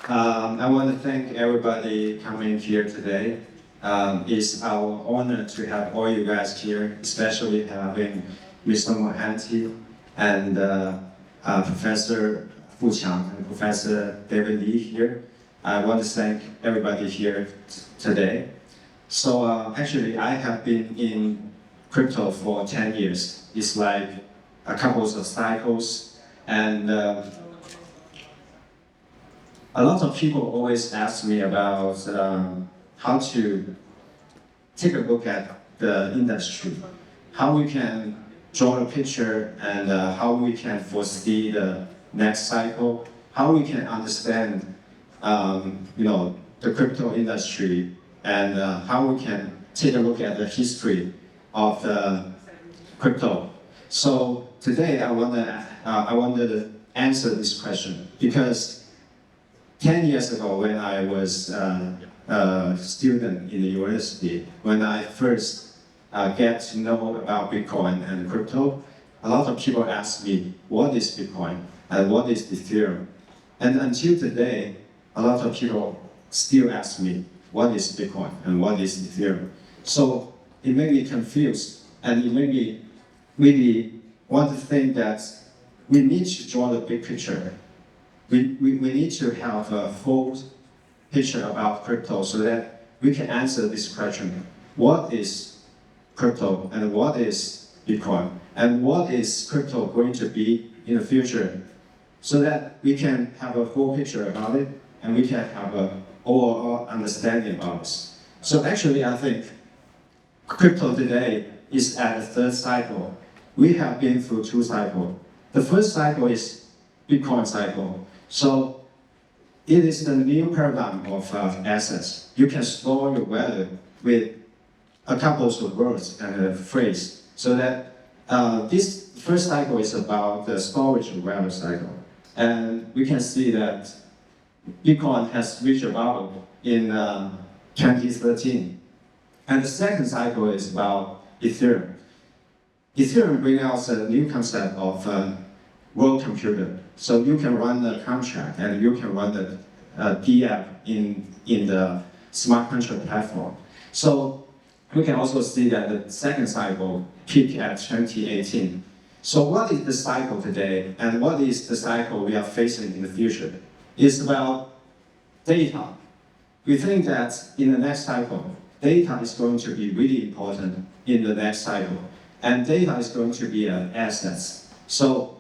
I want to thank everybody coming here today. It's our honor to have all you guys here, especially having Mr. Mohanty and Professor Fu Qiang and Professor David Lee here. I want to thank everybody here today. So actually, I have been in crypto for 10 years. It's like a couple of cycles, and a lot of people always ask me about how to take a look at the industry, how we can draw a picture, and how we can foresee the next cycle, how we can understand, the crypto industry, and how we can take a look at the history of the crypto. So today I wanted to answer this question because 10 years ago, when I was a student in the university, when I first get to know about Bitcoin and crypto, a lot of people ask me, what is Bitcoin and what is Ethereum? And until today, a lot of people still ask me, what is Bitcoin and what is Ethereum? So it made me confused, and it made me really want to think that we need to draw the big picture. We need to have a full picture about crypto so that we can answer this question. What is crypto and what is Bitcoin? And what is crypto going to be in the future? So that we can have a full picture about it and we can have an overall understanding about this. So actually, I think crypto today is at the third cycle. We have been through two cycles. The first cycle is Bitcoin cycle. So it is the new paradigm of assets. You can store your value with a couple of words and a phrase. So that this first cycle is about the storage of value cycle. And we can see that Bitcoin has reached a bubble in 2013. And the second cycle is about Ethereum. Ethereum brings out a new concept of world computer. So you can run the contract and you can run the DApp in the smart contract platform. So we can also see that the second cycle peaked at 2018. So what is the cycle today and what is the cycle we are facing in the future? It's about data. We think that in the next cycle, data is going to be really important in the next cycle. And data is going to be assets. So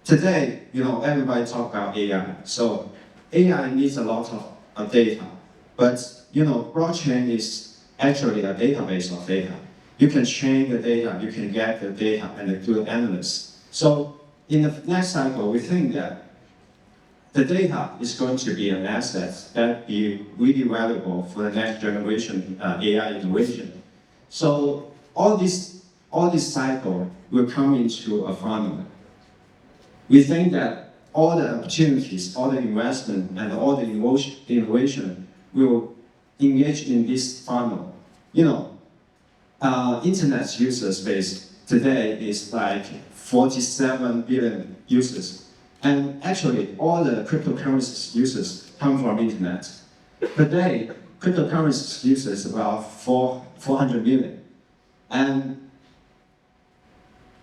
today, everybody talk about AI. So AI needs a lot of data. But, blockchain is actually a database of data. You can train the data, you can get the data and do analysis. So in the next cycle, we think that the data is going to be an asset that be really valuable for the next generation AI innovation. So all this cycle will come into a funnel. We think that all the opportunities, all the investment, and all the innovation will engage in this funnel. Internet user space today is like 47 billion users. And actually, all the cryptocurrency users come from internet. Today, cryptocurrency users about 400 million. And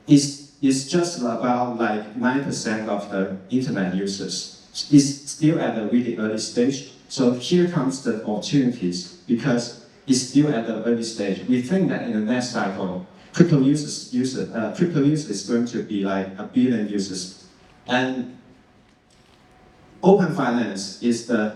it's just about like 9% of the internet users. It's still at a really early stage. So here comes the opportunities because it's still at the early stage. We think that in the next cycle, crypto users is going to be like 1 billion users. And open finance is the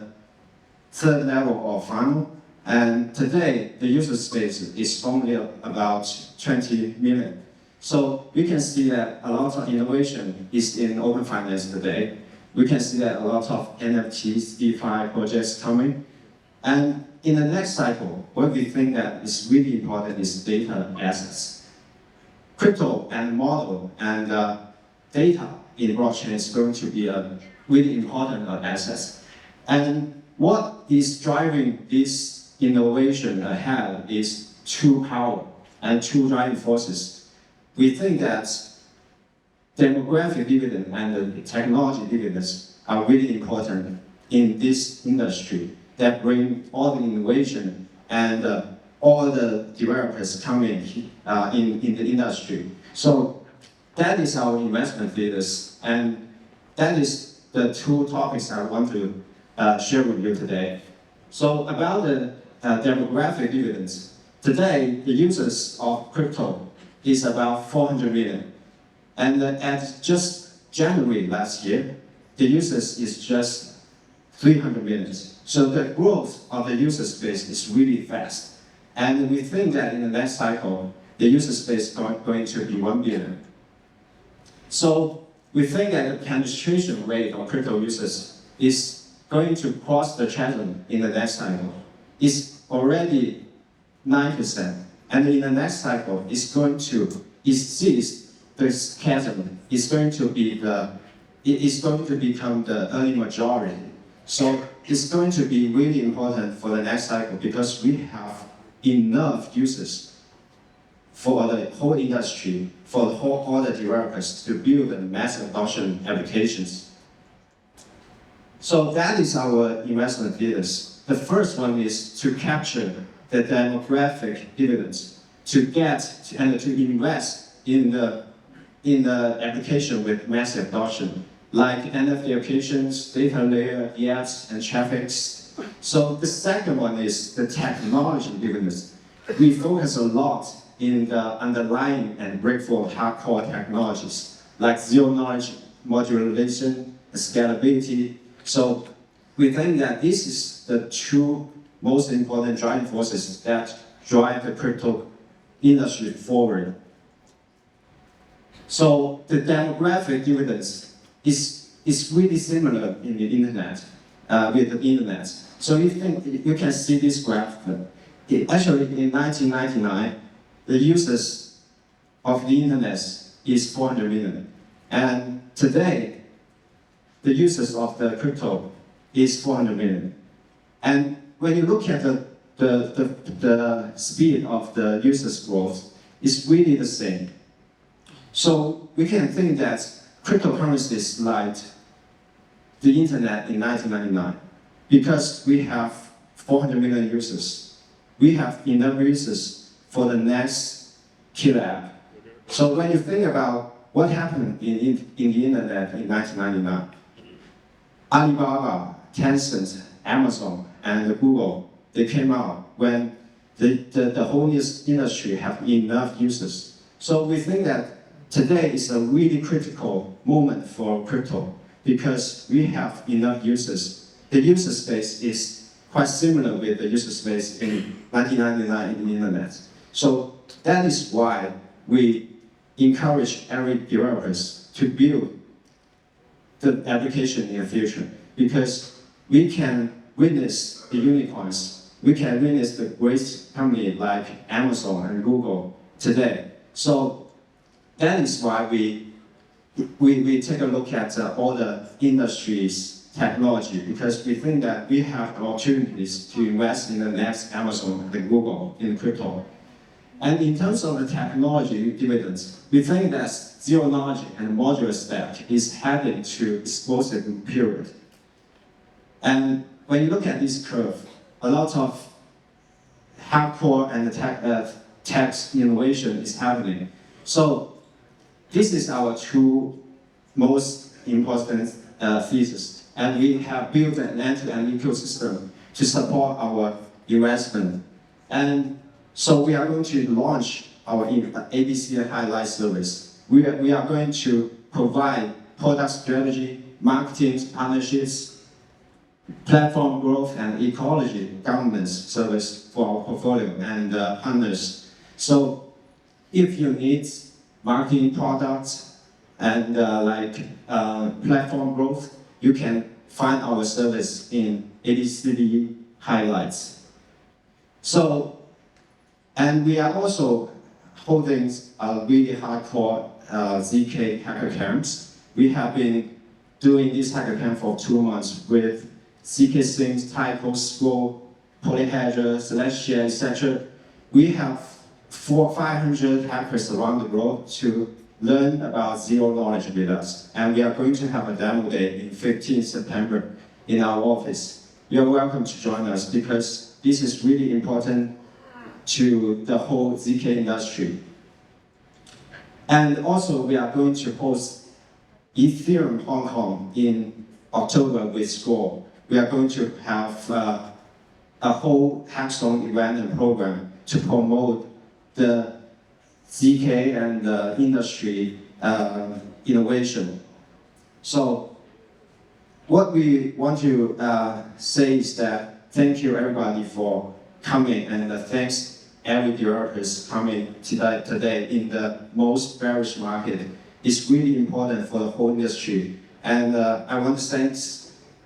third level of funnel. And today, the user space is only about 20 million. So we can see that a lot of innovation is in open finance today. We can see that a lot of NFTs, DeFi projects coming. And in the next cycle, what we think that is really important is data assets. Crypto and model and data in blockchain is going to be a really important asset. And what is driving this innovation ahead is two power and two driving forces. We think that demographic dividend and the technology dividends are really important in this industry that bring all the innovation and all the developers coming in the industry. So that is our investment thesis, and that is the two topics I want to share with you today. So about the demographic dividends, today the users of crypto is about 400 million, and at just January last year, the users is just 300 million. So the growth of the user space is really fast. And we think that in the next cycle, the user space is going to be 1 billion. So we think that the penetration rate of crypto users is going to cross the chasm in the next cycle. It's already 9%. And in the next cycle, it's going to exceed this chasm. It's going to become the early majority. So it's going to be really important for the next cycle because we have enough users for the whole industry, for all the developers to build the mass adoption applications. So that is our investment thesis. The first one is to capture the demographic dividends, to get and to invest in the application with massive adoption, like NFT applications, data layer, apps, and traffics. So the second one is the technology dividends. We focus a lot in the underlying and breakthrough hardcore technologies, like zero-knowledge modularization, scalability. So we think that this is the two most important driving forces that drive the crypto industry forward. So the demographic dividends is really similar in the internet, with the internet. So you can see this graph. Actually, in 1999, the users of the internet is 400 million. And today, the users of the crypto is 400 million. And when you look at the speed of the users' growth, it's really the same. So we can think that cryptocurrency is like the internet in 1999 because we have 400 million users. We have enough users for the next killer app. So when you think about what happened in the internet in 1999, Alibaba, Tencent, Amazon, and Google, they came out when the whole industry have enough users. So we think that today is a really critical moment for crypto because we have enough users. The user space is quite similar with the user space in 1999 in the internet. So that is why we encourage every developers to build the application in the future because we can witness the unicorns. We can witness the great company like Amazon and Google today. So that is why we take a look at all the industry's technology because we think that we have opportunities to invest in the next Amazon and Google in crypto. And in terms of the technology dividends, we think that zero-knowledge and modular stack is heading to explosive period. And when you look at this curve, a lot of hardcore and tech innovation is happening. So this is our two most important thesis. And we have built an end-to-end ecosystem to support our investment. And so we are going to launch our ABCDE Highlight service. We are going to provide product strategy, marketing partnerships, platform growth, and ecology governance service for our portfolio and partners. So if you need marketing products and platform growth, you can find our service in ABCDE Highlights. So, and we are also holding a really hardcore ZK hacker camps. We have been doing this hacker camp for 2 months with ZK Sync, Typo, Scroll, Polyhedra, Celestia, etc. We have 500 hackers around the globe to learn about zero knowledge with us. And we are going to have a demo day in 15 September. in our office. You're welcome to join us because this is really important to the whole ZK industry. And also, we are going to host Ethereum Hong Kong in October with Score. We are going to have a whole hackathon event and program to promote the ZK and the industry innovation. So what we want to say is that thank you everybody for coming, and thanks every developers coming today in the most bearish market. It's really important for the whole industry. And I want to thank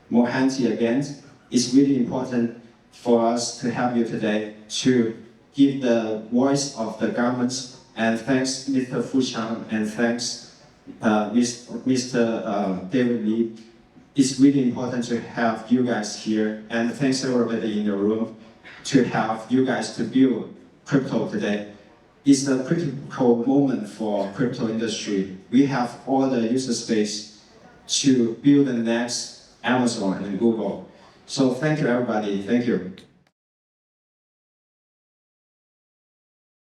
Mohanty again. It's really important for us to have you today to give the voice of the governments. And thanks Mr. Fu Chang, and thanks Mr. David Lee. It's really important to have you guys here, and thanks everybody in the room to have you guys to build crypto today. It's a critical moment for crypto industry. We have all the user space to build the next Amazon and Google. So thank you everybody, thank you.